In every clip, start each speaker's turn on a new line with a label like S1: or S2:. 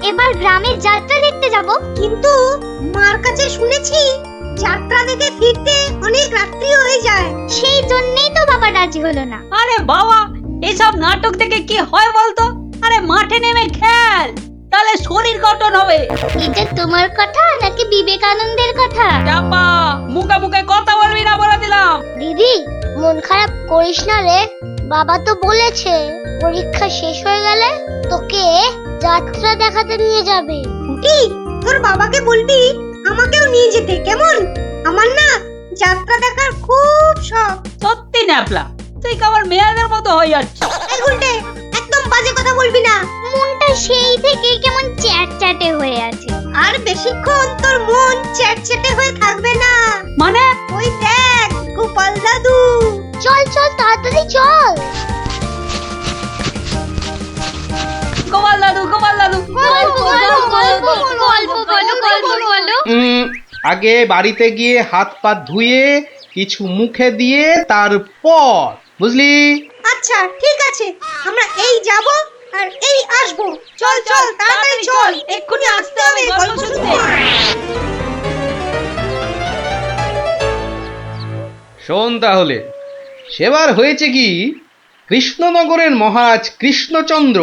S1: এবার গ্রামের যাত্রা দেখতে যাব। কিন্তু মার কাছে শুনেছি যাত্রা দেখে ফিরতে অনেক রাত্রি হয়ে যায়। সেই জন্যই তো বাবা রাজি হলো না।
S2: আরে বাবা, এসব নাটক দেখে কি হয় বলতো? আরে মাঠে নেমে খেল, তাহলে শরীর গঠন হবে।
S1: এটা তোমার কথা নাকি বিবেকানন্দের কথা?
S2: চাপা, মুখে মুখে কথা বলবি না বলে দিলাম।
S1: দিদি, মন খারাপ করিস না রে। বাবা তো বলেছে পরীক্ষা শেষ হয়ে গেলে তোকে যাত্রা দেখাতে নিয়ে যাবে। কুটি, তোর বাবাকে বলবি আমাকেও নিয়ে যেতে, কেমন? আমার না যাত্রা দেখার খুব শখ।
S2: সত্যি ন্যাপলা, তুই কেমন মেয়েদের মতো হয়ে যাচ্ছিস।
S1: এই গুলটে, একদম বাজে কথা বলবি না। মনটা সেই থেকে কেমন চ্যাটচ্যাটে হয়ে আছে। আর বেশিক্ষণ তোর মন চ্যাটচ্যাটে হয়ে থাকবে না।
S2: মানে?
S1: ওই দেখ গোপাল দাদু। চল চল তাড়াতাড়ি চল।
S2: গোপাল দাদু, গোপাল দাদু,
S3: আগে বাড়িতে গিয়ে হাত পা ধুয়ে কিছু মুখে দিয়ে তারপর, বুঝলি?
S1: আচ্ছা ঠিক আছে, আমরা এই যাব আর এই আসব। চল চল তাড়াতাড়ি চল, এক্ষুনি আসতে হবে গল্প শুনতে।
S3: শোন তাহলে, সেবার হয়েছে কি, কৃষ্ণনগরের মহারাজ কৃষ্ণচন্দ্র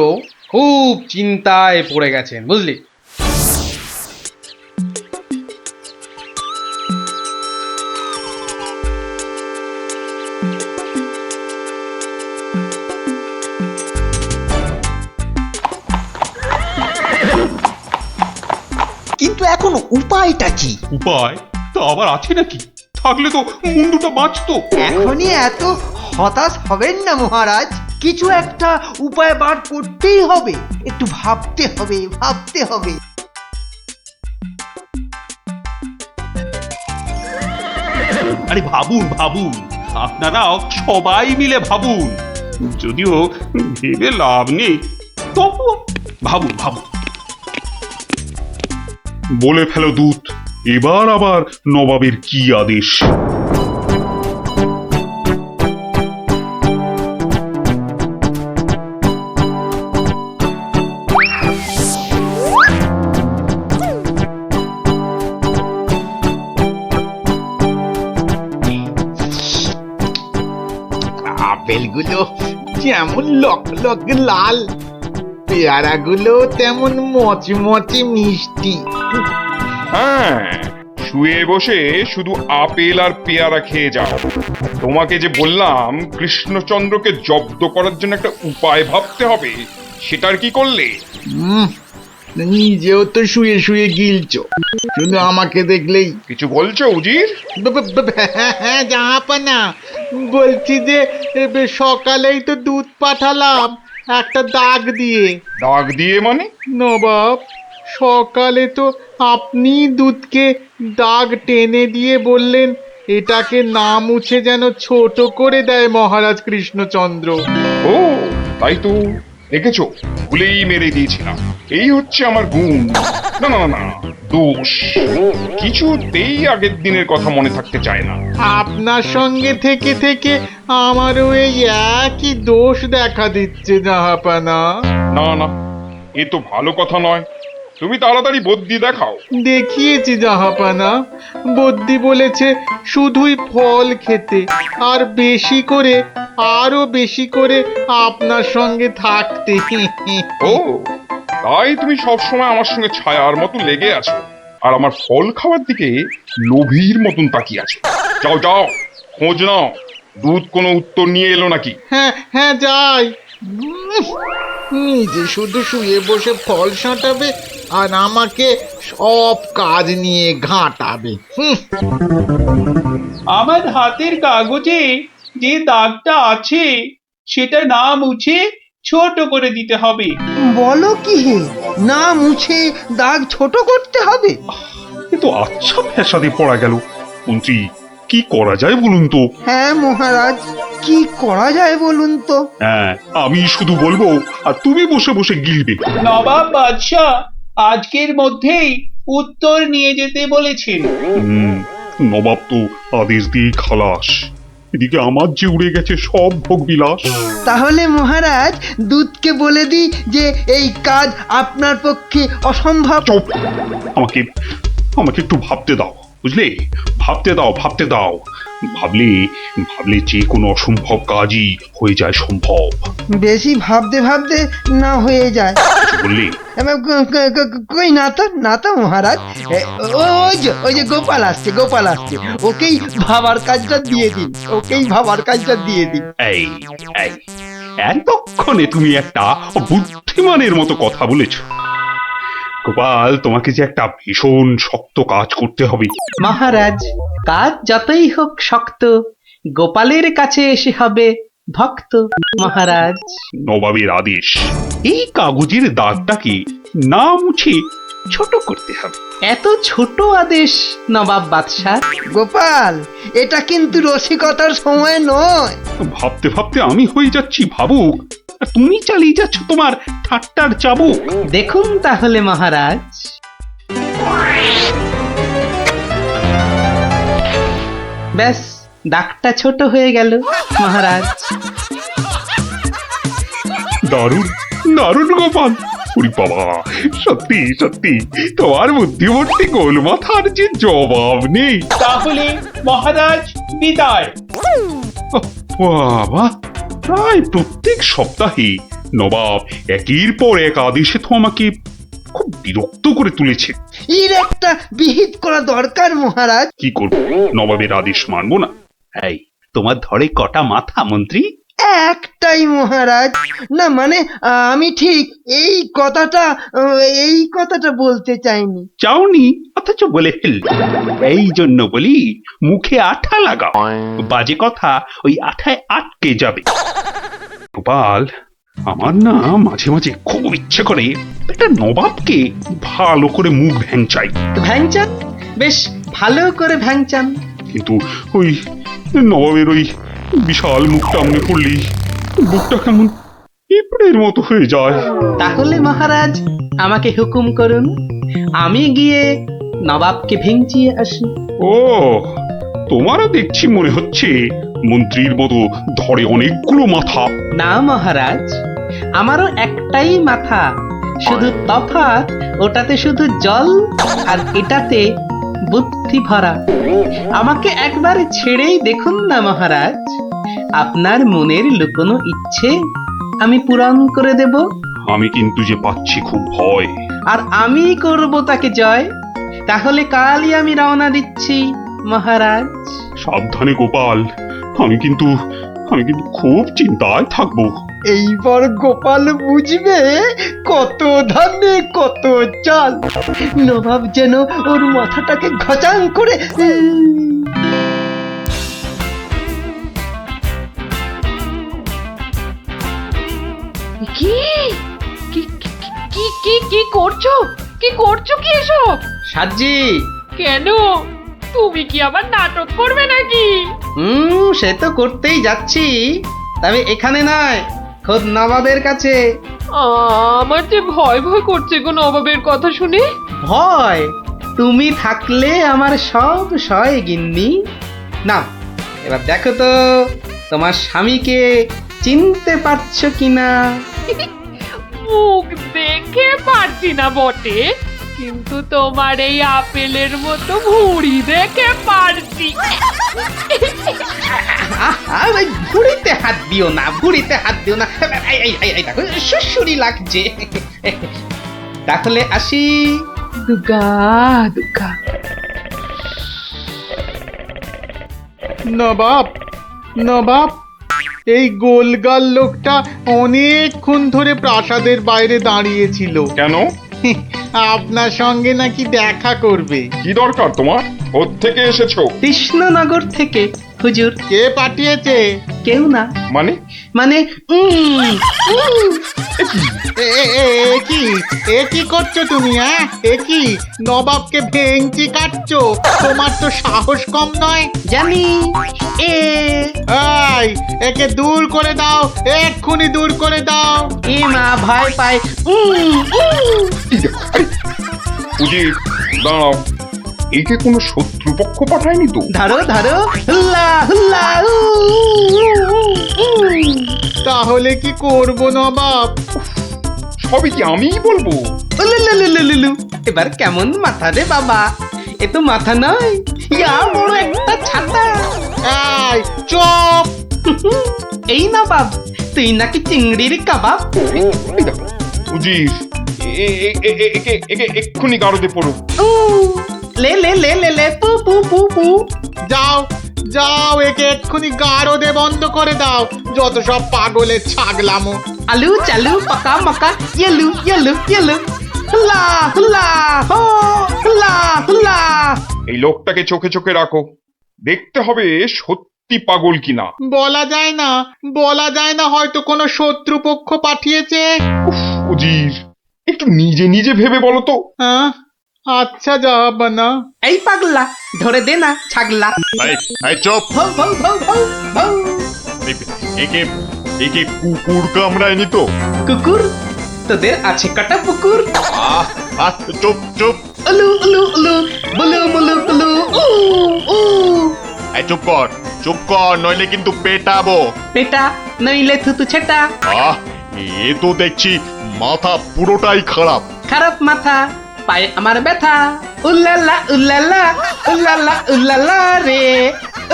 S3: খুব চিন্তায় পড়ে গেছেন, বুঝলি?
S4: কিন্তু এখন উপায়টা কি?
S5: উপায় তা আবার আছে নাকি? থাকলে তো মুন্ডুটা বাঁচতো।
S4: এখনই এত হতাশ হবেন না মহারাজ, কিছু একটা উপায় বার করতেই হবে। একটু ভাবতে হবে, ভাবতে হবে।
S5: আরে ভাবুন ভাবুন, আপনারাও সবাই মিলে ভাবুন। যদিও ভেবে লাভ নেই, তবু ভাবুন ভাবুন। বলে ফেলো দূত, এবার আবার নবাবের কি আদেশ?
S6: আপেলগুলো যেমন লক লক লাল, পেয়ারাগুলো তেমন মচমচে মিষ্টি।
S7: হ্যাঁ, শুয়ে বসে শুধু আপেল আর পেয়ারা খেয়ে যাও। তোমাকে যে বললাম কৃষ্ণচন্দ্রকে জব্দ করার জন্য একটা উপায় ভাবতে হবে, সেটার কি করলে?
S6: নিজেও তো শুয়ে শুয়ে গিলছো, শুধু আমাকে দেখলেই।
S7: কিছু বলছো উজির?
S6: হ্যাঁ জাহাপানা, বলছি যে সকালেই তো দুধ পাঠালাম একটা দাগ দিয়ে।
S7: দাগ দিয়ে মানে?
S6: নবাব, সকালে তো আপনি দুধকে দাগ টেনে দিয়ে বললেন এটাকে না মুছে যেন ছোট করে দেয় মহারাজ কৃষ্ণচন্দ্র।
S7: ও তাই তো, দেখেছো, ভুলেই মেরে দিয়েছিলাম। এই হচ্ছে আমার গুণ, না না না দোষ। কিছুতেই আগের দিনের কথা মনে থাকতে চায় না।
S6: আপনার সঙ্গে থেকে থেকে আমারও এই একই দোষ দেখা দিচ্ছে জাহাপানা।
S7: না না, এ তো ভালো কথা নয়। তুমি তাড়াতাড়ি বদ্যি দেখাও।
S6: দেখিয়েছি জাহাপানা, বদ্যি বলেছে শুধুই ফল খেতে আর বেশি করে, আরো বেশি করে আপনার সঙ্গে থাকতে।
S7: ও তাই তুমি সবসময় আমার সঙ্গে ছায়ার মতো লেগে আছো, আর আমার ফল খাওয়ার দিকে লোভীর মতন তাকিয়ে আছো। যাও যাও, খোঁজ নাও, দুধ কোনো উত্তর নিয়ে এলো নাকি।
S6: হ্যাঁ হ্যাঁ যাই। নিজে শুধু শুয়ে বসে ফল সাঁটাবে আর আমাকে সব কাজ নিয়ে ঘাঁটাবে।
S8: আমার হাতের কাগজে যে দাগটা আছে সেটা না মুছে ছোট করে দিতে হবে।
S4: বলো কি হে, না মুছে দাগ ছোট করতে হবে?
S5: এ তো আচ্ছা ফ্যাসাদে পড়া গেল। মন্ত্রী, কি করা যায় বলুন তো?
S4: হ্যাঁ মহারাজ, কি করা যায় বলুন তো?
S5: হ্যাঁ, আমি শুধু বলবো আর তুমি বসে বসে গিলবে।
S8: নবাব বাদশাহ আজকের মধ্যেই উত্তর নিয়ে যেতে বলেছেন।
S5: নবাব তো আদেশ দিয়ে খালাস। এদিকে আমার যে উড়ে গেছে সব ভোগবিলাস।
S4: তাহলে মহারাজ দুধকে বলে দিই যে এই কাজ আপনার পক্ষে অসম্ভব।
S5: চুপ! আমাকে আমাকে একটু ভাবতে দাও, বুঝলে? ভাবতে দাও, ভাবতে দাও। ভাবলে ভাবলে যে কোনো অসম্ভব কাজই হয়ে যায় সম্ভব।
S4: বেশি ভাবতে ভাবতে না হয়ে যায়।
S5: কিছু বললে?
S4: কই না তো মহারাজ। ওই যে গোপাল আসছে, ওকেই ভাবার কাজটা দিয়ে দিন,
S5: এই এই এতক্ষণে তুমি একটা বুদ্ধিমানের মতো কথা বলেছ। গোপাল, তোমাকে যে একটা ভীষণ শক্ত কাজ করতে হবে।
S9: মহারাজ, কাজ যতই হোক শক্ত, গোপালের কাছে এসে হবে ভক্ত। মহারাজ,
S5: নবাবের আদেশ, এই কাগজের দাগটাকে না মুছে ছোট করতে হবে।
S9: এত ছোট আদেশ নবাব বাদশাহ?
S4: গোপাল, এটা কিন্তু রসিকতার সময় নয়।
S5: ভাবতে ভাবতে আমি হয়ে যাচ্ছি ভাবুক, আর তুমি চালিয়ে যাচ্ছ তোমার ঠাট্টার চাবুক।
S9: দেখুন তাহলে মহারাজ। ব্যাস, দাগটা ছোট হয়ে গেল মহারাজ।
S5: দারুণ দারুণ গোপাল! ওরে বাবা, সত্যি সত্যি তোমার বুদ্ধিমত্তি গোল মাথার যে জবাব নেই।
S8: তাহলে মহারাজ বিদায়।
S5: বাবা, প্রায় প্রত্যেক সপ্তাহে নবাব একের পর এক আদেশে তো আমাকে খুব বিরক্ত করে তুলেছে।
S4: এর একটা বিহিত করা দরকার মহারাজ।
S5: কি করব, নবাবের আদেশ মানবো না? এই, তোমার ধরে কটা মাথা মন্ত্রী?
S4: একটাই মহারাজ। না মানে আমি ঠিক এই কথাটা বলতে চাইনি।
S5: চাওনি অথচ বলে ফেলল। এই জন্য বলি, মুখে আঠা লাগাও, বাজে কথা ওই আঠায় আটকে যাবে। গোপাল, আমার না মাঝে মাঝে খুব ইচ্ছে করে একটা নবাবকে ভালো করে মুখ ভ্যাংচাই।
S9: ভ্যাংচান, বেশ ভালো করে ভ্যাংচান।
S5: কিন্তু ওই নবাবের ওই বিশাল মুখটা আমনে পড়লেই বুকটা কেমন পিঁপড়ের মতো হয়ে যায়।
S9: তাহলে মহারাজ আমাকে হুকুম করুন, আমি গিয়ে নবাবকে ভেঙচিয়ে আসি।
S5: ও, তোমারও দেখছি মনে হচ্ছে মন্ত্রীর মতো ধরে অনেকগুলো মাথা।
S9: না মহারাজ, আমারও একটাই মাথা, শুধু তফাৎ ওটাতে শুধু জল আর এটাতে বুদ্ধি ভরা। আমাকে একবার ছেড়েই দেখুন না মহারাজ, আপনার মনের লুকোনো ইচ্ছে আমি পূরণ করে দেব।
S5: আমি কিন্তু যে পাচ্ছি খুব ভয়।
S9: আর আমি করব তাকে জয়। তাহলে কালই আমি রওনা দিচ্ছি মহারাজ।
S5: সাবধানে গোপাল, আমি কিন্তু খুব চিন্তায় থাকবো।
S4: এইবার গোপাল বুঝবে কত ধানে কত চাল। নবাব যেন ওর মাথাটাকে ঘচাং করে
S10: কি কি কি কি কি করছো? কি করছো কি এসব?
S9: সাজি,
S10: কেন? তুমি কি আবার নাটক করবে নাকি?
S9: সে তো করতেই যাচ্ছি, তবে এখানে নয়, খোদ নবাবের কাছে।
S10: আমার যে ভয় ভয় করছে গো নবাবের কথা শুনে।
S9: ভয়? তুমি থাকলে আমার সব সয় গিন্নি। না, এবার দেখো তো তোমার স্বামীকে চিনতে পারছো কিনা।
S10: মুখ দেখে পারছি না বটে, কিন্তু তোমার এই আপেলের মতো ভুঁড়ি দেখে পারছি।
S9: ভুড়িতে হাত দিও না, ভুড়িতে হাত দিও না। এই দেখো, সুসুরি লাগছে। তাহলে আসি।
S10: দুগা দুগা।
S6: নবাব, এই গোলগাল লোকটা অনেকক্ষণ ধরে প্রাসাদের বাইরে দাঁড়িয়েছিল।
S7: কেন?
S6: আপনার সঙ্গে নাকি দেখা করবে।
S7: কি দরকার তোমার? কোত্থেকে এসেছো?
S9: কৃষ্ণনগর থেকে হুজুর।
S6: কে পাঠিয়েছে?
S9: কেউ না।
S7: মানে?
S9: মানে
S6: এ কি করছো তুমি? হ্যাঁ, এ কি নবাবকে ভেঙচি কাটছো? তোমার তো সাহস কম নয়।
S9: জানি।
S6: একে দূর করে দাও, এক্ষুনি দূর করে দাও।
S9: এ মা, ভয় পায়।
S7: উজির, দাঁড়াও। একে কোনো শত্রু শত্রুপক্ষ পাঠায়নি তো?
S9: ধরো ধরো, হুল্লা হুল্লা, উ, উ, উ, উ।
S6: তাহলে কি করব নবাব?
S7: সবই কি আমিই বলবো?
S9: উলুলুলুলুলু। এবার কেমন মাথা রে বাবা, এ তো মাথা নয়, ইয়া বড় একটা ছাতা।
S6: এই চুপ!
S9: এই না বাব, তুই নাকি চিংড়ির কাবাব।
S7: এই দেখো উজির, একে এক্ষুনি গারদে পড়ুক।
S9: উ, লে লে লে লে লে, পু পু পু পু।
S6: যাও যাও, একে এক্ষুনি গারদে বন্ধ করে দাও। যত সব পাগলের ছাগলামো।
S9: আলু চালু পাকা মাকা, ইয়েলু ইয়েলু ইয়েলু, হুল্লা হুল্লা হো, হুল্লা হুল্লা।
S7: এই লোকটাকে চোখে চোখে রাখো, দেখতে হবে সত্যি পাগল কিনা।
S6: বলা যায় না, বলা যায় না, হয়তো কোনো শত্রুপক্ষ পাঠিয়েছে।
S7: উজির, একটু নিজে নিজে ভেবে বলো তো।
S6: হ্যাঁ, আচ্ছা জাহাপনা।
S9: এই পাগলা, ধরে দে না ছাগলা।
S11: চুপ!
S9: ভৌ ভৌ ভৌ ভৌ ভৌ।
S11: একে একে কুকুর কামড়ায়নি তো?
S9: কুকুর, তোদের আছে কাটা পুকুর।
S11: আহ আহ, চুপ চুপ!
S9: উলু উলু উলু, বুলু মুলু কুলু, উ উ।
S11: চুপ কর, নইলে কিন্তু পেটাবো।
S9: পেটা নইলে থুতু ছেটা।
S11: আহ, এ তো দেখছি মাথা পুরোটাই খারাপ।
S9: খারাপ মাথা, পায়ে আমার ব্যথা। উল্লালা উল্লালা, উল্লালা উল্লালা রে,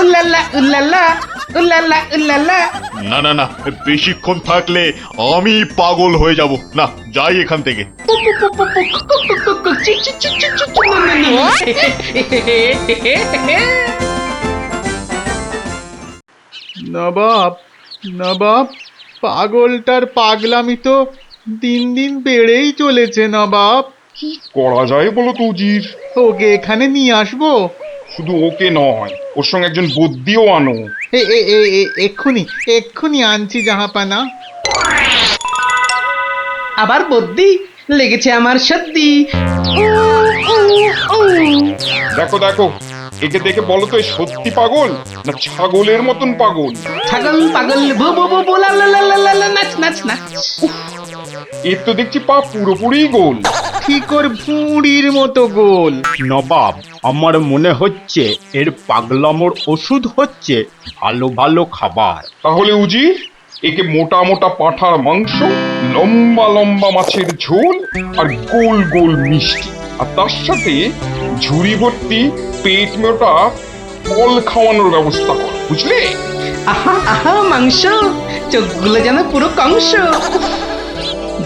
S9: উল্লালা উল্লালা, উল্লালা উল্লালা।
S11: না না না, বেশিক্ষণ থাকলে আমি পাগল হয়ে যাব। না, যাই এখান থেকে।
S6: নবাব, নবাব, পাগলটার পাগলামি তো দিন দিন বেড়েই চলেছে নবাব।
S7: কি করা যায় বলো তো উজির?
S6: ওকে এখানে নিয়ে আসবো?
S7: শুধু ওকে নয়, ওর সঙ্গে একজন বদ্যিও আনো।
S6: এক্ষুনি এক্ষুনি আনছি জাহাপানা।
S9: আবার বদ্যি লেগেছে আমার সর্দি।
S7: দেখো দেখো, একে দেখে বলো তো, এ সত্যি পাগল না ছাগলের মতন পাগল?
S9: ছাগল পাগল বু বু বু বু, লা লা লা লা লা লা, নাচ নাচ নাচ।
S7: এর তো দেখছি পা পুরোপুরি গোল।
S6: ঠিক ওর ভুঁড়ির মতো গোল।
S12: নবাব, আমার মনে হচ্ছে এর পাগলামোর ওষুধ হচ্ছে ভালো ভালো খাবার।
S7: তাহলে উজির, একে মোটা মোটা পাঁঠার মাংস, লম্বা লম্বা মাছের ঝোল, আর গোল গোল মিষ্টি, আর তার সাথে ঝুড়ি ভর্তি পেট মোটা ফল খাওয়ানোর ব্যবস্থা কর, বুঝলে?
S9: আহা আহা মাংস, চোখগুলো যেন পুরো কংস।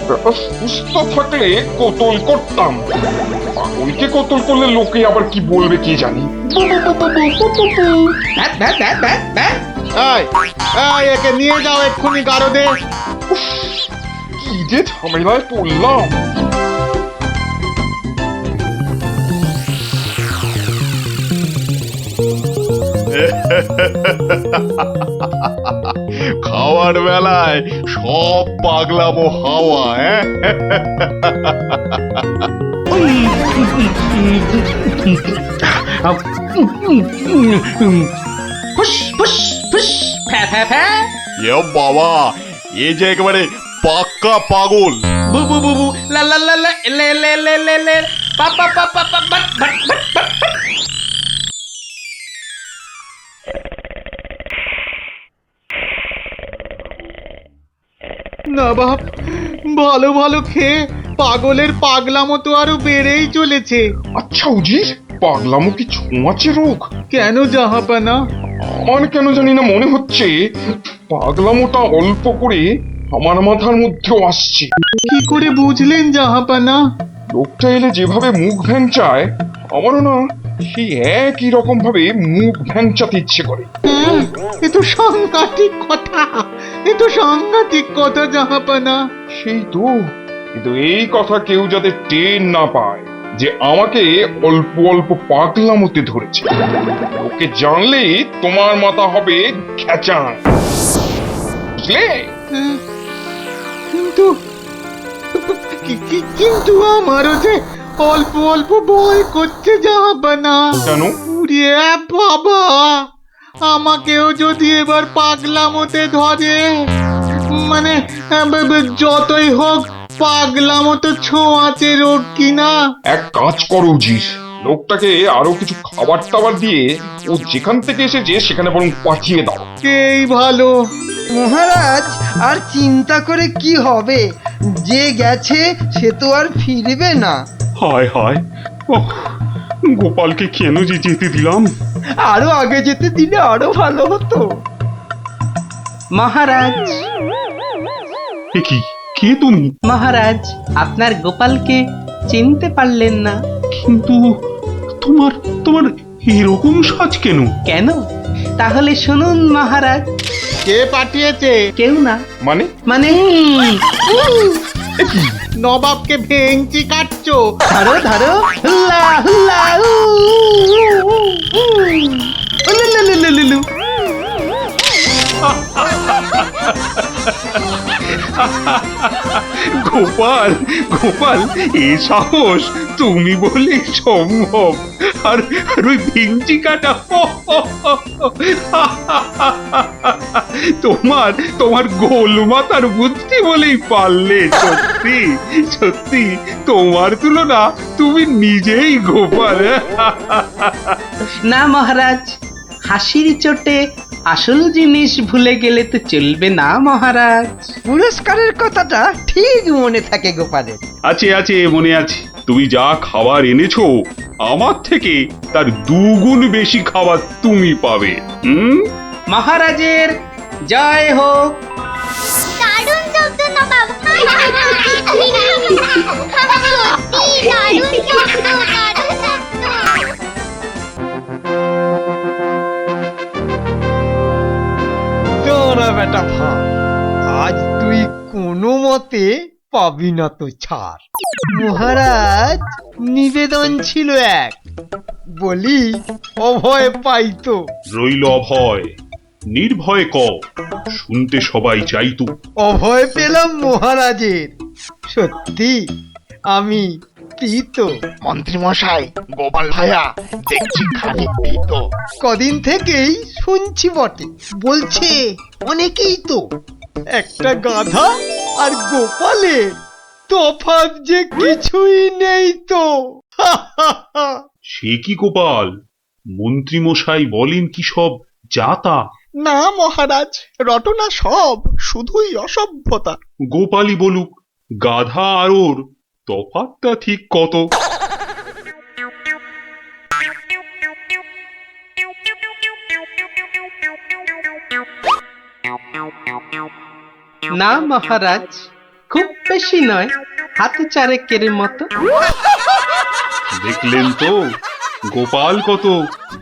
S7: ব্যাটা সুস্থ থাকলে কতল করতাম, পাগলকে কতল করলে লোকে আবার কি বলবে কে জানি।
S9: Bat bat bat bat bat.
S6: এই একে নিয়ে যাও এক্ষুনি গারদে।
S7: কি যে ঝামেলায় পড়লাম।
S11: খাওয়ার বেলায় সব পাগলামো হাওয়া।
S9: ফুস ফুস ফুস, ফ্যা ফ্যা ফ্যা।
S11: এ বাবা, এ যে একেবারে পাক্কা পাগল।
S9: বু বু বু বু, লা লা লা লা, লে লে লে লে লে, পা পা পা পা পা, বাট বাট বাট বাট।
S6: নবাব, ভালো ভালো খেয়ে পাগলের পাগলামো তো আরো বেড়েই চলেছে।
S7: আচ্ছা উজির, পাগলামো কি ছোঁয়াচে রোগ?
S6: কেন জাহাপানা?
S7: আমার কেন জানি না মনে হচ্ছে পাগলামোটা অল্প করে আমার মাথার মধ্যেও আসছে।
S6: কি করে বুঝলেন জাহাপানা?
S7: লোকটা এলে যেভাবে মুখ ভ্যাংচায়, আমারও না সেই একই রকম ভাবে মুখ ভ্যাংচাতে ইচ্ছে করে।
S6: হ্যাঁ, এ তো সাংঘাতিক কথা, এ তো সাংঘাতিক কথা জাহাপানা।
S7: সেই তো, কিন্তু এই কথা কেউ যাতে টের না পায় যে আমাকে অল্প অল্প পাগলামোতে ধরেছে। ওকে জানলেই তোমার মাথা হবে খেচান, বুঝলে?
S6: হ্যাঁ, কিন্তু কিন্তু আমারও যে অল্প অল্প ভয় করছে জাহাপানা।
S7: কেন?
S6: উড়িয়ে বাবা, আমাকেও যদি এবার পাগলামোতে ধরে, মানে যতই হোক পাগলামো তো ছোঁয়াচে রোগ কিনা।
S7: এক কাজ করো উজির, লোকটাকে আরো কিছু খাবার টাবার দিয়ে ও যেখান থেকে এসেছে সেখানে বরং পাঠিয়ে দাও।
S6: এই ভালো।
S4: মহারাজ আর চিন্তা করে কি হবে, যে গেছে সে তো আর ফিরবে না।
S5: হায় হায়, ওহ, গোপালকে কেন যে যেতে দিলাম।
S4: আরো আগে যেতে দিলে আরো ভালো হতো।
S9: মহারাজ,
S5: এ কি, কে তুমি?
S9: মহারাজ, আপনার গোপালকে চিনতে পারলেন না?
S5: কিন্তু তোমার তোমার এরকম সাজ কেন?
S9: কেন? তাহলে শুনুন মহারাজ।
S6: কে পাঠিয়েছে?
S9: কেউ না।
S7: মানে?
S9: মানে
S6: নবাবকে ভেঙচি কাটছো?
S9: ধরো ধরো, হুল্লা হুল্লা, উ, উ, উ, উ, উলুলুলুলুলু।
S5: গোপাল, গোপাল, এ সাহস তুমি বলে সম্ভব। আর আর ওই ভিঞ্চি কাটা, তোমার তোমার গোল মাথার বুদ্ধি বলেই পারলে। সত্যি সত্যি তোমার তুলনা তুমি নিজেই গোপাল।
S9: না মহারাজ, হাসির চোটে আসল জিনিস ভুলে গেলে তো চলবে না মহারাজ।
S4: পুরস্কারের কথাটা ঠিক মনে থাকে গোপালের।
S5: আছে আছে, মনে আছে। তুমি যা খাবার এনেছো আমার থেকে তার 2 গুণ বেশি খাবার তুমি পাবে।
S9: মহারাজের জয় হোক।
S1: দারুণ শব্দ নবাব। সত্যি দারুণ শব্দ, দারুণ শব্দ।
S4: তোরা বেটা ভাই, আজ তুই কোনো মতে পাবি না তো ছাড়। মহারাজ, নিবেদন ছিল এক, বলি অভয় পাইতো।
S5: রইল অভয়, নির্ভয় ক, শুনতে সবাই চাইতো।
S4: অভয় পেলাম মহারাজের, সত্যি আমি প্রীত।
S12: মন্ত্রী মশাই, গোপাল ভাইয়া দেখছি খানিক ভীত।
S4: কদিন থেকেই শুনছি বটে, বলছে অনেকেই তো একটা গাধা আর গোপালের তফাৎ যে কিছুই নেই তো।
S5: সে কি গোপাল, মন্ত্রী মশাই বলেন কি সব যাতা?
S12: না মহারাজ, রটনা সব, শুধুই অসভ্যতা।
S5: গোপালই বলুক, গাধা আর ওর তফাৎটা ঠিক কত?
S9: না মহারাজ, খুব বেশি নয়, হাতে চারেকের মতো।
S5: দেখলেন তো গোপাল কত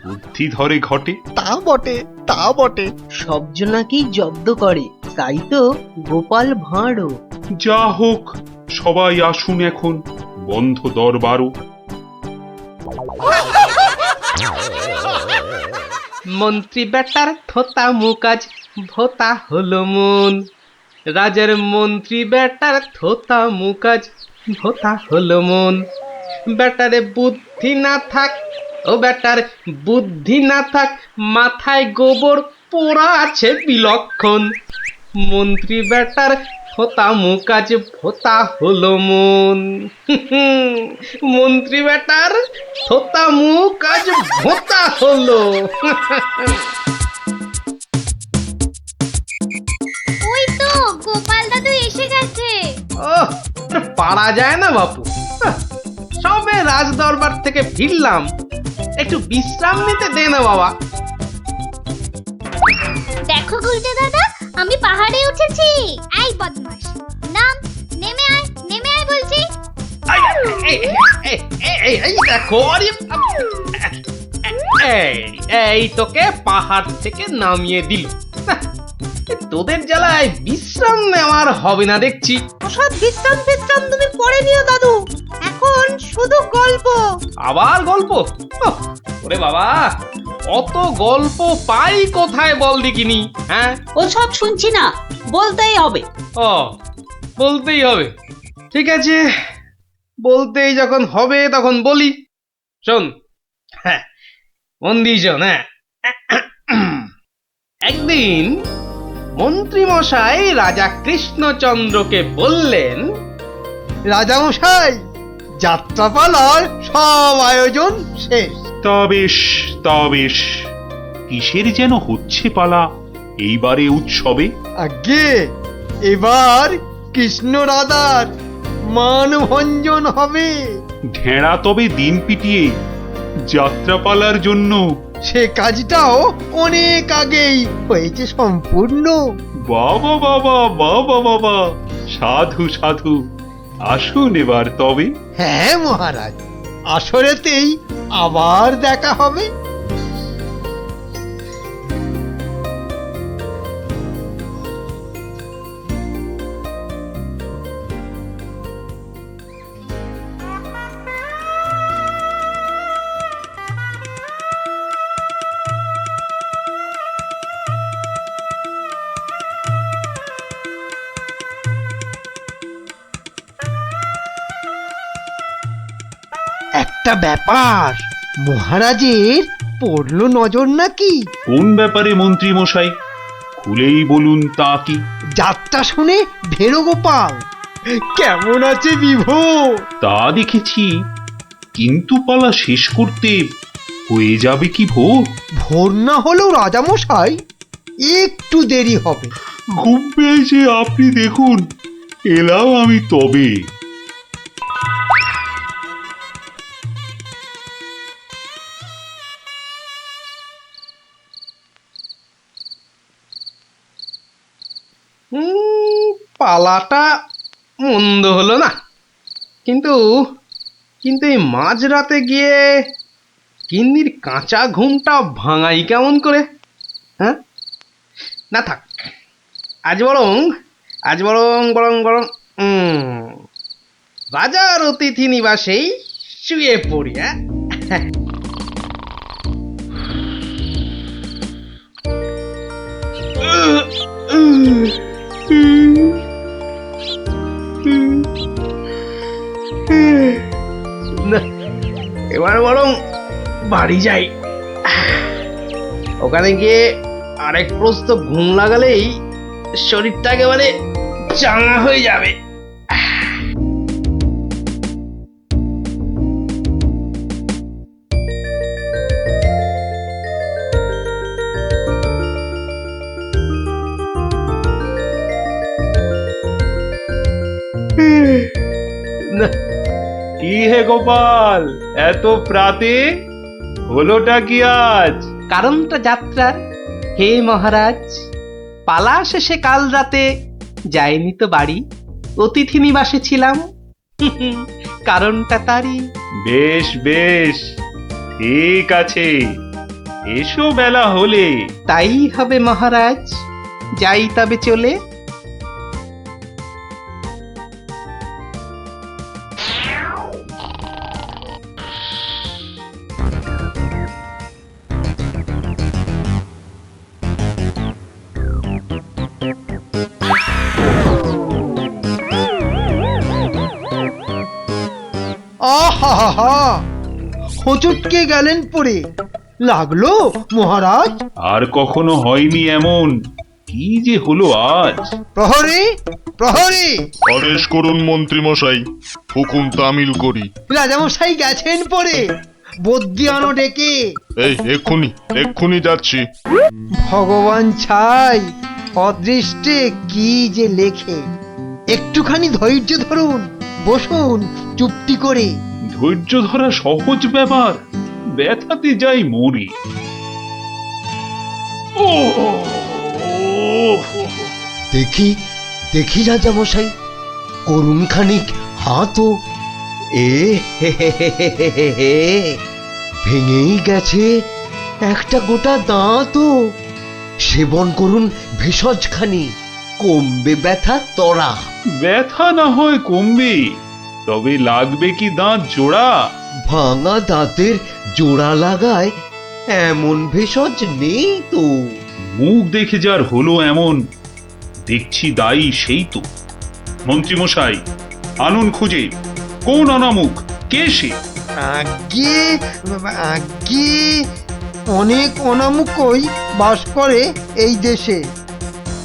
S5: বুদ্ধি ধরে ঘটে।
S12: তা বটে, তা বটে।
S13: সব জনাকেই জব্দ করে, তাই তো গোপাল ভাঁড়ও।
S5: যা হোক, সবাই আসুন এখন, বন্ধ দরবারও।
S9: মন্ত্রী বেটার থোতা মুকাজ ভোতা হলো মন। রাজার মন্ত্রী বেটার থোতা মুকাজ ভোতা হলো মন। বেটারে বুদ্ধি না থাক, ও বেটার বুদ্ধি না থাক, মাথায় গোবর পোড়া আছে বিলক্ষণ। মন্ত্রী বেটার থোতা মুকাজ ভোতা হলো মন। মন্ত্রী বেটার থোতা মুকাজ ভোতা হলো।
S1: ওই তো গোপাল দাদু এসে গেছে।
S9: ওহ, পারা যায় না বাপু। সবে রাজ দরবার থেকে ফিরলাম, একটু বিশ্রাম নিতে দে না বাবা।
S1: দেখো গুলটে দাদা, আমি পাহাড়ে উঠেছি। এই বদমাশ, নাম, নেমে আয় বলছি।
S9: এই দেখো, এই তোকে পাহাড় থেকে নামিয়ে দিল। তোদের জ্বালায় বিশ্রাম নেওয়ার হবে না দেখছি।
S10: ওসব বিশ্রাম তুমি পরে নিও দাদু, এখন শুধু গল্প।
S9: আবার গল্প? ওরে বাবা, অত গল্প পাই কোথায় বল দেখিনি? হ্যাঁ,
S2: ওসব শুনছি না, বলতেই হবে।
S9: ও, বলতেই হবে। ঠিক আছে, বলতেই যখন হবে তখন বলি। শোন, হ্যাঁ, মন দিয়ে শোন। হ্যাঁ, একদিন মন্ত্রী মশাই রাজা কৃষ্ণচন্দ্রকে বললেন,
S4: রাজা মশাই, যাত্রাপালার সব আয়োজন শেষ।
S5: তা বেশ কিসের যেন হচ্ছে পালা এইবারে উৎসবে?
S4: আগে এবার কৃষ্ণ রাধার মানভঞ্জন হবে।
S5: ঢেঁড়া তবে দিন পিটিয়ে যাত্রাপালার জন্য
S4: সে কাজটাও অনেক আগেই হয়েছে সম্পূর্ণ।
S5: বাবা বাবা বাবা বাবা, সাধু সাধু, আসুন এবার তবে।
S4: হ্যাঁ মহারাজ, আসরেতেই আবার দেখা হবে। একটা ব্যাপার মহারাজের পড়লো নজর নাকি?
S5: কোন ব্যাপারে মন্ত্রী মশাই, খুলেই বলুন তা কি?
S4: যাত্রা শুনে ভেরো গোপাল কেমন আছে বিভো?
S5: তা দেখেছি, কিন্তু পালা শেষ করতে হয়ে যাবে কি ভোর?
S4: ভোর না হলেও রাজামশাই একটু দেরি হবে।
S5: ঘুম পেয়েছে আপনি দেখুন, এলাম আমি তবে।
S3: পালাটা মন্দ হলো না, কিন্তু কিন্তু এই মাঝরাতে গিয়ে গিন্নির কাঁচা ঘুমটা ভাঙাই কেমন করে? হ্যাঁ, না থাক, আজ বরং বরং রাজার অতিথি নিবাসেই শুয়ে পড়ি। হ্যাঁ, না, এবার বরং বাড়ি যাই। ওখানে গিয়ে আরেক প্রস্ত ঘুম লাগালেই শরীরটা একেবারে চাঙা হয়ে যাবে।
S8: কি হে গোপাল, এত প্রাতে হলোটা কি আজ?
S9: কারণটা যাত্রার হে মহারাজ, পালা শেষে কাল রাতে যাইনি তো বাড়ি, অতিথি নিবাসে ছিলাম। কারণটা তারই।
S8: বেশ বেশ, ঠিক আছে, এসো বেলা হলে।
S9: তাই হবে মহারাজ, যাই তবে চলে।
S4: আহা, হোঁচটকে গেলেন পড়ে, লাগলো মহারাজ?
S5: আর কখনো হয়নি এমন, কি যে হলো আজ।
S4: প্রহরী, প্রহরী!
S11: আদেশ করুন মন্ত্রী মশাই, হুকুম তামিল করি।
S4: রাজামশাই গেছেন পড়ে, বদ্যি আনো ডেকে।
S11: এই এক্ষুনি যাচ্ছি।
S4: ভগবান ছাই অদৃষ্টে কি যে লেখে। একটুখানি ধৈর্য ধরুন, বসুন চুপটি করে।
S5: ধৈর্য ধরা সহজ ব্যাপার, ব্যথাতে যাই মরি।
S14: দেখি দেখি রাজামশাই, করুন খানিক হাতও। ভেঙেই গেছে একটা গোটা দাঁতও। সেবন করুন ভেষজ খানি, কমবে ব্যথা তরা।
S5: ব্যথা না হয় কমবে, তবে লাগবে কি দাঁত জোড়া?
S14: ভাঙা দাঁতের জোড়া লাগায় এমন ভেষজ নেই তো।
S5: মুখ দেখে যার হলো এমন, দেখছি দায়ী সেই তো। মন্ত্রী মশাই, আনুন খুঁজে, কোন অনামুখ, কে সে?
S4: আগে আগে অনেক অনামুকই বাস করে এই দেশে।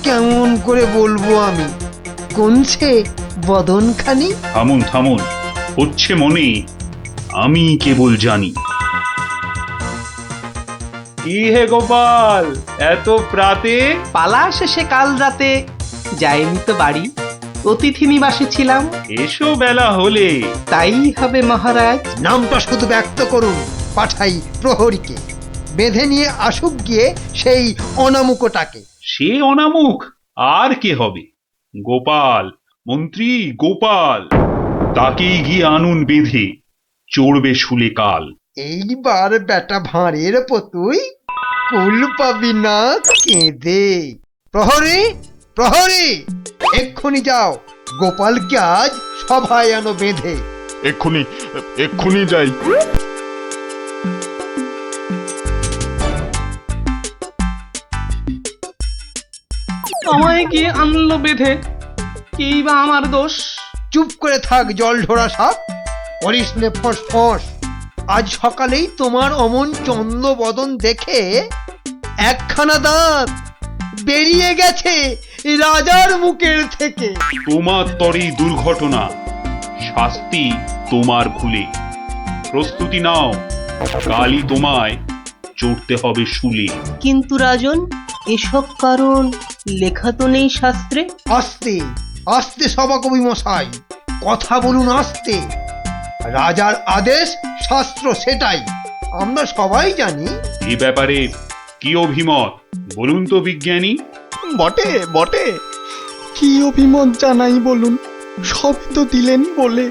S4: কেমন করে বলবো আমি, কোনছে বদনখানি?
S5: থামুন থামুন, হচ্ছে মনে আমি কেবল জানি।
S8: কি হে গোপাল, এত প্রাতে?
S9: পালা শেষে কাল রাতে যাইনি তো বাড়ি, অতিথি নিবাসে ছিলাম।
S8: এসো বেলা হলে।
S9: তাই হবে মহারাজ।
S4: নামটা শুধু ব্যক্ত করুন, পাঠাই প্রহরীকে, বেঁধে নিয়ে আসুক গিয়ে সেই অনামুকটাকে।
S5: সে অনামুখ আর কে হবে? গোপাল, মন্ত্রী গোপাল, তাকেই গিয়ে আনুন বেঁধে, চড়বে শুলে কাল।
S4: এইবার বেটা ভাঁড়ের পতুই কুল পাবি না কেঁদে। প্রহরী, প্রহরী, এক্ষুনি যাও, গোপালকে আজ সভায় আনো বেঁধে।
S11: এক্ষুনি এক্ষুনি যাই।
S9: আমায় গিয়ে আনলো বেঁধে, কি বা আমার দোষ?
S4: চুপ করে থাক জল ঢোড়া সাপ, করিস নে ফস ফস। আজ সকালেই তোমার অমন চন্দ্র বদন দেখে একখানা দাঁত বেরিয়ে গেছে রাজার মুখের থেকে।
S5: তোমার তরেই দুর্ঘটনা, শাস্তি তোমার ভুলে। প্রস্তুতি নাও, কালই তোমায় চড়তে হবে শুলে।
S13: কিন্তু রাজন, এসব কারণ লেখা তো নেই শাস্ত্রে।
S4: আস্তে আস্তে সভাকবি মশাই, কথা বলুন আস্তে। রাজার আদেশ শাস্ত্র সেটাই আমরা সবাই জানি।
S5: এ ব্যাপারে কি অভিমত বলুন তো বিজ্ঞানী?
S6: বটে বটে, কি অভিমত জানাই বলুন। সব তো দিলেন বলে,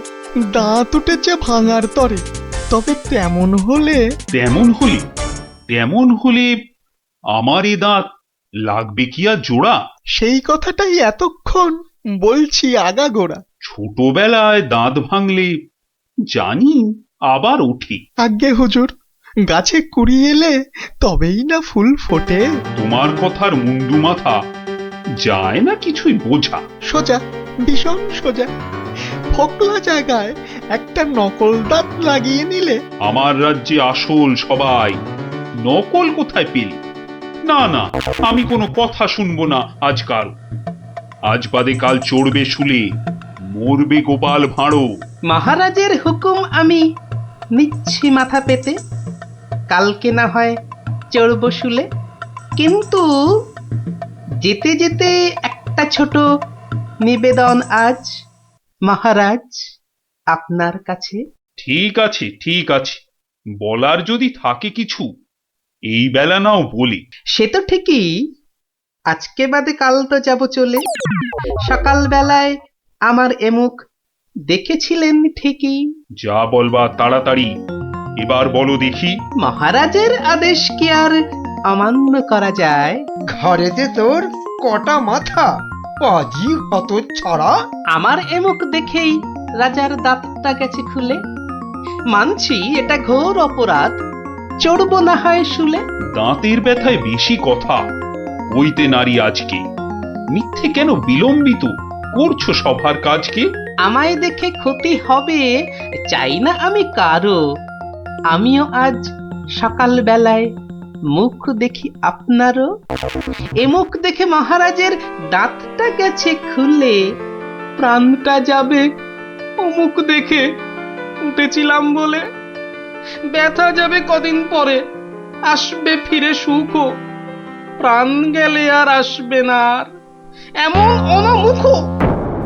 S6: দাঁত উঠেছে ভাঙার তরে। তবে তেমন হলে
S5: তেমন হলে আমার এ দাঁত লাগবে কি আর জোড়া?
S6: সেই কথাটাই এতক্ষণ বলছি আগাগোড়া।
S5: ছোটবেলায় দাঁত ভাঙলে জানি আবার উঠি।
S6: আজ্ঞে হুজুর, গাছে কুড়ি এলে তবেই না ফুল ফোটে।
S5: তোমার কথার মুন্ডু মাথা যায় না কিছুই বোঝা।
S6: সোজা, ভীষণ সোজা। ফকলা জায়গায় একটা নকল দাঁত লাগিয়ে নিলে।
S5: আমার রাজ্যে আসল সবাই, নকল কোথায় পেলি? না না, আমি কোনো কথা শুনবো না আজকাল। আজ বাদে কাল চড়বে শুলে, মরবে গোপাল ভাঁড়ো।
S9: মহারাজের হুকুম আমি নিচ্ছি মাথা পেতে, কালকে না হয় চড়ব শুলে। কিন্তু যেতে যেতে একটা ছোট নিবেদন আজ মহারাজ আপনার কাছে।
S5: ঠিক আছে ঠিক আছে, বলার যদি থাকে কিছু এই বেলা নাও বলি।
S9: সে তো ঠিকই, আজকে বাদে কাল তো যাব চলে। সকাল বেলায় আমার এমুখ দেখেছিলেন ঠিকই।
S5: যা বলবা তাড়াতাড়ি এবার বলো দেখি।
S9: মহারাজের আদেশ কি আর অমান্য করা যায়?
S4: ঘরেতে তোর কটা মাথা, পাজি হত ছড়া।
S9: আমার এমুখ দেখেই রাজার দাঁতটা গেছে খুলে। মানছি এটা ঘোর অপরাধ, চড়বো না হয় শুলে।
S5: দাঁতের ব্যথায় বেশি কথা কইতে নারী আজকে। মিথ্যে কেন বিলম্বিত করছো সভার কাজকে?
S9: আমায় দেখে ক্ষতি হবে চাই না আমি কারো। আমিও আজ সকাল বেলায় মুখ দেখি আপনারও। এ মুখ দেখে মহারাজের দাঁতটা গেছে খুলে, প্রাণটা যাবে ও মুখ দেখে উঠেছিলাম বলে। ব্যথা যাবে কদিন পরে, আসবে ফিরে সুখ। প্রাণ গেলে আর আসবে না আর এমন অনামুখ।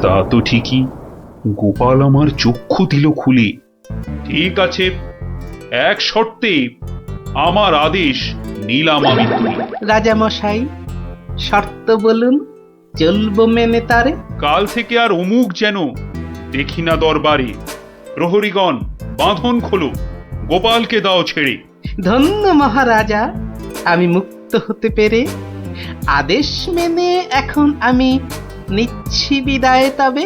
S5: তা তো ঠিকই, গোপাল আমার চক্ষু দিল খুলে। ঠিক আছে, এক শর্তে আমার আদেশ নিলাম আমি তুলে।
S9: রাজা মশাই, শর্ত বলুন, চলবো মেনে তারে।
S5: কাল থেকে আর অমুক যেন দেখি না দরবারে। প্রহরীগণ বাঁধন খোলো, গোপালকে দাও ছেড়ে।
S9: ধন্য মহারাজা, আমি মুক্ত হতে পেরে। আদেশ মেনে এখন আমি নিচ্ছি বিদায়। তবে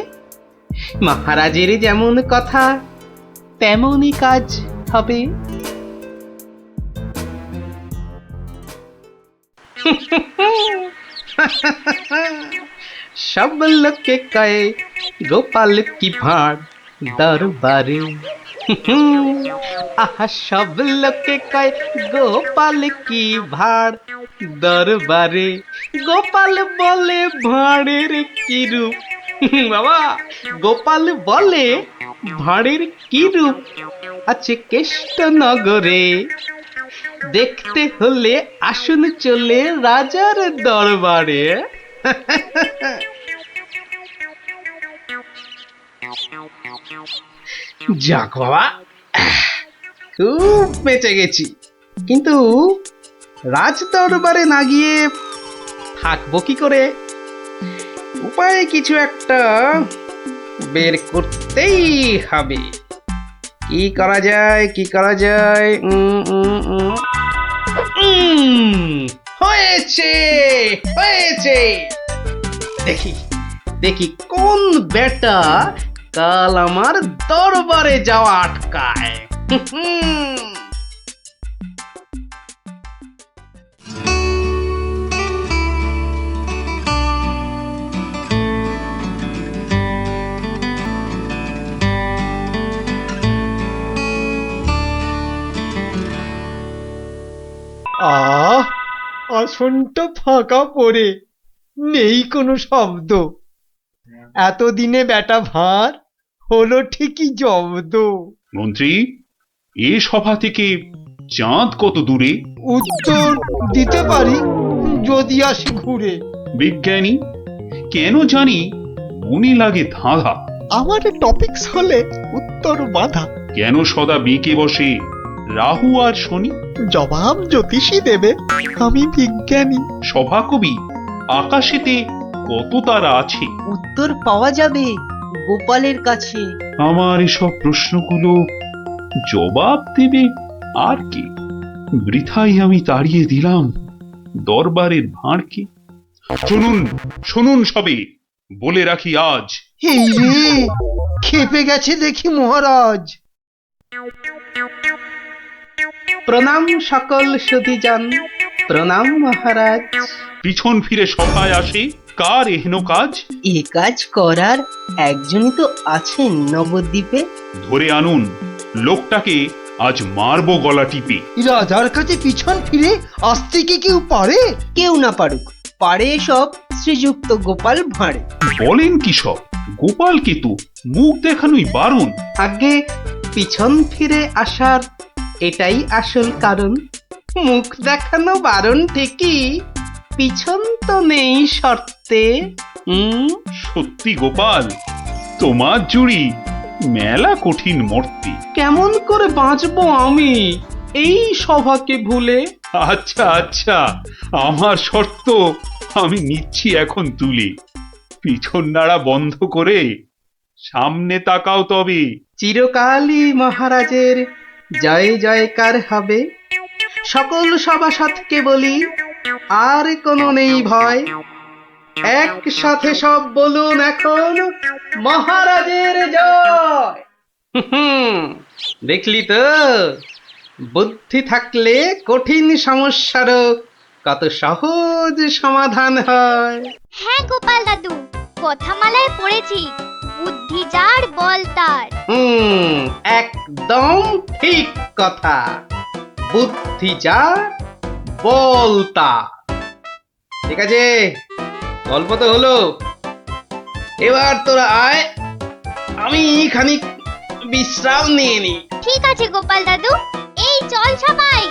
S9: মহারাজের যেমন কথা তেমনই কাজ হবে। সব লোকে কয়ে গোপাল কি ভাঁড় দরবারে। আহা, সব লোকে কয় গোপাল কি ভাঁড় দরবারে। গোপাল বলে ভাঁড়ের কি রূপ বাবা, গোপাল বলে ভাঁড়ের কি রূপ আছে কেষ্টনগরে, দেখতে হলে আসুন চলে রাজার দরবারে। যাক বাবা, খুব বেঁচে গেছি। কিন্তু রাজ দরবারে না গিয়ে থাকবো কি করে? উপায় কিছু একটা বের করতেই হবে। কি করা যায়, কি করা যায়? হয়েছে, হয়েছে। দেখি দেখি কোন বেটা কাল আমার দরবারে যাওয়া আটকায়।
S4: আহ, আসনটা ফাঁকা পড়ে নেই কোনো শব্দ। এতদিনে বেটা ভাঁড় হলো ঠিকই জব্দ।
S5: মন্ত্রী, এ সভা থেকে চাঁদ কত দূরে?
S4: উত্তর দিতে পারি যদি আসি ঘুরে।
S5: বিজ্ঞানী, কেন জানি মনে লাগে ধাঁধা।
S4: আমার টপিকস হলে উত্তর বাধা।
S5: কেন সদা বেঁকে বসে রাহু আর শনি?
S4: জবাব জ্যোতিষী দেবে, আমি বিজ্ঞানী।
S5: সভাকবি, আকাশেতে কত তারা আছে?
S13: উত্তর পাওয়া যাবে গোপালের কাছে।
S5: আমার এসব প্রশ্নগুলো জবাব দেবে আর কে? বৃথাই আমি তাড়িয়ে দিলাম দরবারের ভাঁড়কে। শুনুন, শুনুন সবে, বলে রাখি আজ।
S4: এই রে, খেপে গেছে দেখি মহারাজ।
S9: প্রণাম সকল সুধীজন, প্রণাম মহারাজ।
S5: পিছন ফিরে সভায় আসে কার এহেন কাজ?
S13: এ কাজ করার একজনই তো আছেন নবদ্বীপে।
S5: ধরে আনুন লোকটাকে, আজ মারবো গলা টিপে।
S4: রাজার কাছে পিছন ফিরে আসতে কি কেউ পারে?
S13: কেউ না পারুক, পারে সব শ্রীযুক্ত গোপাল ভাঁড়ে।
S5: বলেন কি সব? গোপালকে তো মুখ দেখানোই বারণ।
S9: আগে পিছন ফিরে আসার এটাই আসল কারণ। মুখ দেখানো বারণ ঠিকই, পিছন তো নেই শর্তে।
S5: সত্যি গোপাল, তোমার জুড়ি মেলা কঠিন মর্তে।
S9: কেমন করে বাঁচবো আমি এই সভাকে ভুলে?
S5: আচ্ছা আচ্ছা, আমার শর্ত আমি নিচ্ছি এখন তুলে। পিছন নাড়া বন্ধ করে সামনে তাকাও তবে।
S9: চিরকালই মহারাজের জয় জয়কার হবে। সকল সভাসদকে বলি, আর কোনো নেই ভয়। একসাথে সব বলুন এখন, মহারাজের জয়। দেখলি তো, বুদ্ধি থাকলে কঠিন সমস্যারও কত সহজ সমাধান হয়।
S1: হ্যাঁ গোপাল দাদু, কথামালায় পড়েছি, বুদ্ধি যার বল তার।
S9: একদম ঠিক কথা। বুদ্ধি যার বল তার। ঠিক আছে, গল্প তো হলো, এবার তোরা আয়, আমি খানিক বিশ্রাম নিয়ে নি।
S1: ঠিক আছে গোপাল দাদু, এই চল সবাই।